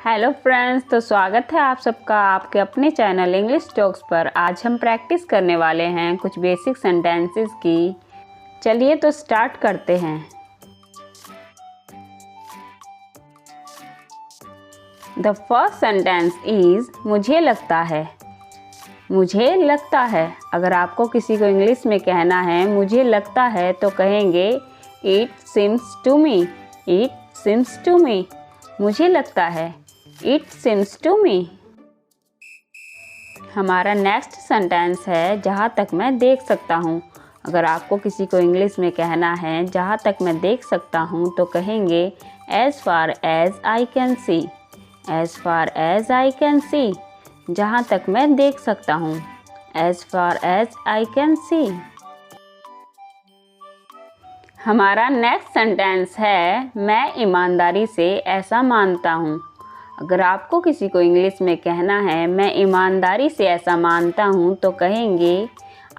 Hello friends, तो स्वागत है आप सबका आपके अपने चैनल इंग्लिश टॉक्स पर। आज हम प्रैक्टिस करने वाले हैं कुछ बेसिक सेंटेंसेस की। चलिए तो स्टार्ट करते हैं। द फर्स्ट सेंटेंस इज मुझे लगता है। मुझे लगता है। अगर आपको किसी को इंग्लिश में कहना है मुझे लगता है तो कहेंगे it seems to me. It seems to me. मुझे लगता है इट सिम्स टू मी। हमारा नेक्स्ट सेंटेंस है जहाँ तक मैं देख सकता हूँ। अगर आपको किसी को इंग्लिश में कहना है जहाँ तक मैं देख सकता हूँ तो कहेंगे as far as I can see. As far as I can see. जहाँ तक मैं देख सकता हूँ। As far as I can see. हमारा नेक्स्ट सेंटेंस है मैं ईमानदारी से ऐसा मानता हूँ। अगर आपको किसी को इंग्लिश में कहना है मैं ईमानदारी से ऐसा मानता हूँ तो कहेंगे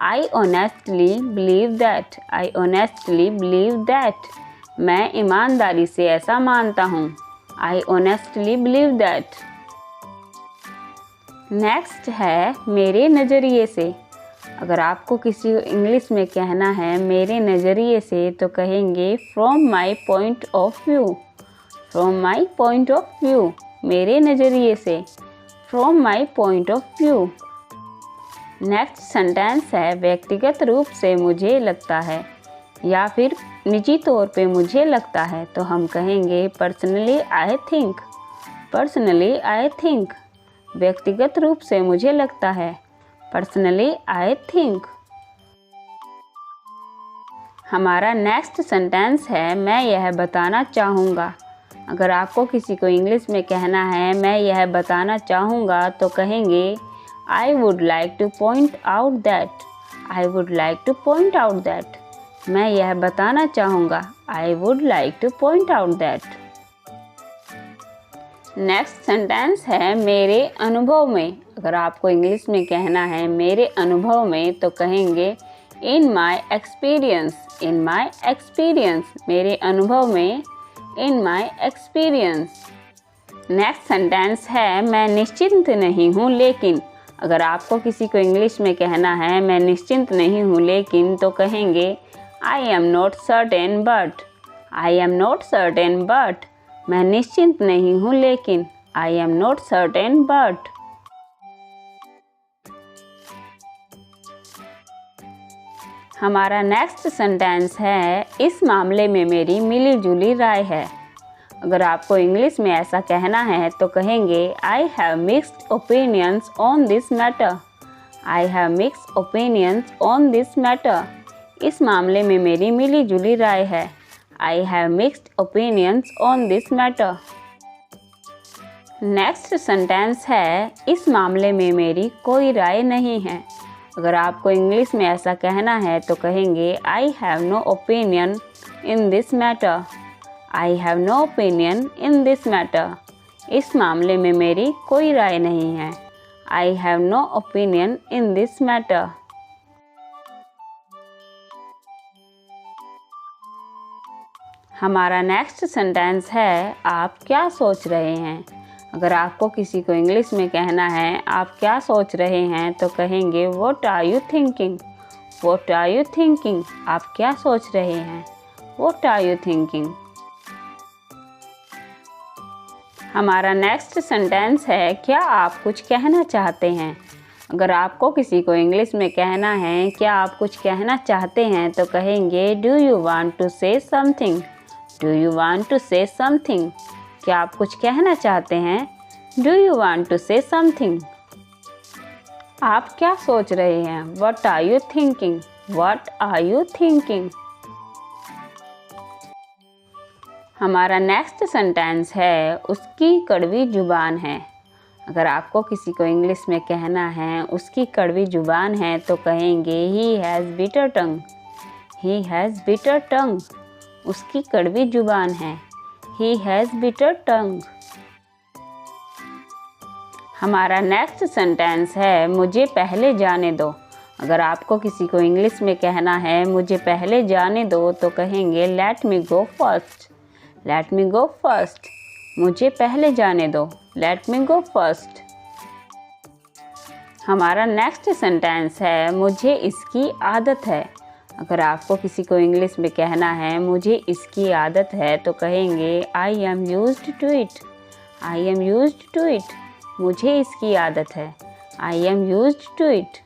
I honestly believe that. I honestly believe that. मैं ईमानदारी से ऐसा मानता हूँ। I honestly believe that. Next है मेरे नज़रिए से। अगर आपको किसी को इंग्लिश में कहना है मेरे नज़रिए से तो कहेंगे from my point of view. From my point of view. मेरे नज़रिए से। From my point of view. Next sentence है व्यक्तिगत रूप से मुझे लगता है या फिर निजी तौर पे मुझे लगता है तो हम कहेंगे personally I think. Personally I think. व्यक्तिगत रूप से मुझे लगता है। Personally I think. हमारा नेक्स्ट सेंटेंस है मैं यह बताना चाहूँगा। अगर आपको किसी को इंग्लिश में कहना है मैं यह बताना चाहूँगा तो कहेंगे I would like two point out that. I would like two point out that. मैं यह बताना चाहूँगा। I would like two point out that. Next sentence है मेरे अनुभव में। अगर आपको इंग्लिश में कहना है मेरे अनुभव में तो कहेंगे इन my experience. In my experience. मेरे अनुभव में। इन माई एक्सपीरियंस। नेक्स्ट सेंटेंस है मैं निश्चिंत नहीं हूँ लेकिन। अगर आपको किसी को इंग्लिश में कहना है मैं निश्चिंत नहीं हूँ लेकिन तो कहेंगे I am not certain but. I am not certain but. मैं निश्चिंत नहीं हूँ लेकिन। I am not certain but. हमारा नेक्स्ट सेंटेंस है इस मामले में मेरी मिली जुली राय है। अगर आपको इंग्लिश में ऐसा कहना है तो कहेंगे I have mixed opinions on this matter. I have mixed opinions on this matter. इस मामले में मेरी मिली जुली राय है। I have mixed opinions on this matter. Next sentence है इस मामले में मेरी कोई राय नहीं है। अगर आपको इंग्लिश में ऐसा कहना है तो कहेंगे I have no opinion in this matter. I have no opinion in this matter. इस मामले में मेरी कोई राय नहीं है। I have no opinion in this matter. हमारा नेक्स्ट सेंटेंस है आप क्या सोच रहे हैं। अगर आपको किसी को इंग्लिश में कहना है आप क्या सोच रहे हैं तो कहेंगे what are you thinking. What are you thinking. आप क्या सोच रहे हैं। What are you thinking. हमारा नेक्स्ट सेंटेंस है क्या आप कुछ कहना चाहते हैं। अगर आपको किसी को इंग्लिश में कहना है क्या आप कुछ कहना चाहते हैं तो कहेंगे do you want to say something. Do you want to say something. क्या आप कुछ कहना चाहते हैं। Do you want to say something. आप क्या सोच रहे हैं। What are you thinking. What are you thinking. हमारा नेक्स्ट सेंटेंस है उसकी कड़वी जुबान है। अगर आपको किसी को इंग्लिश में कहना है उसकी कड़वी जुबान है तो कहेंगे he has bitter tongue. He has bitter tongue. उसकी कड़वी जुबान है। He has bitter tongue. हमारा नेक्स्ट सेंटेंस है मुझे पहले जाने दो। अगर आपको किसी को इंग्लिश में कहना है मुझे पहले जाने दो तो कहेंगे लेट मी गो फर्स्ट। लेट मी गो फर्स्ट। मुझे पहले जाने दो। लेट मी गो फर्स्ट। हमारा नेक्स्ट सेंटेंस है मुझे इसकी आदत है। अगर आपको किसी को इंग्लिश में कहना है मुझे इसकी आदत है तो कहेंगे I am used to it. I am used to it. मुझे इसकी आदत है। I am used to it.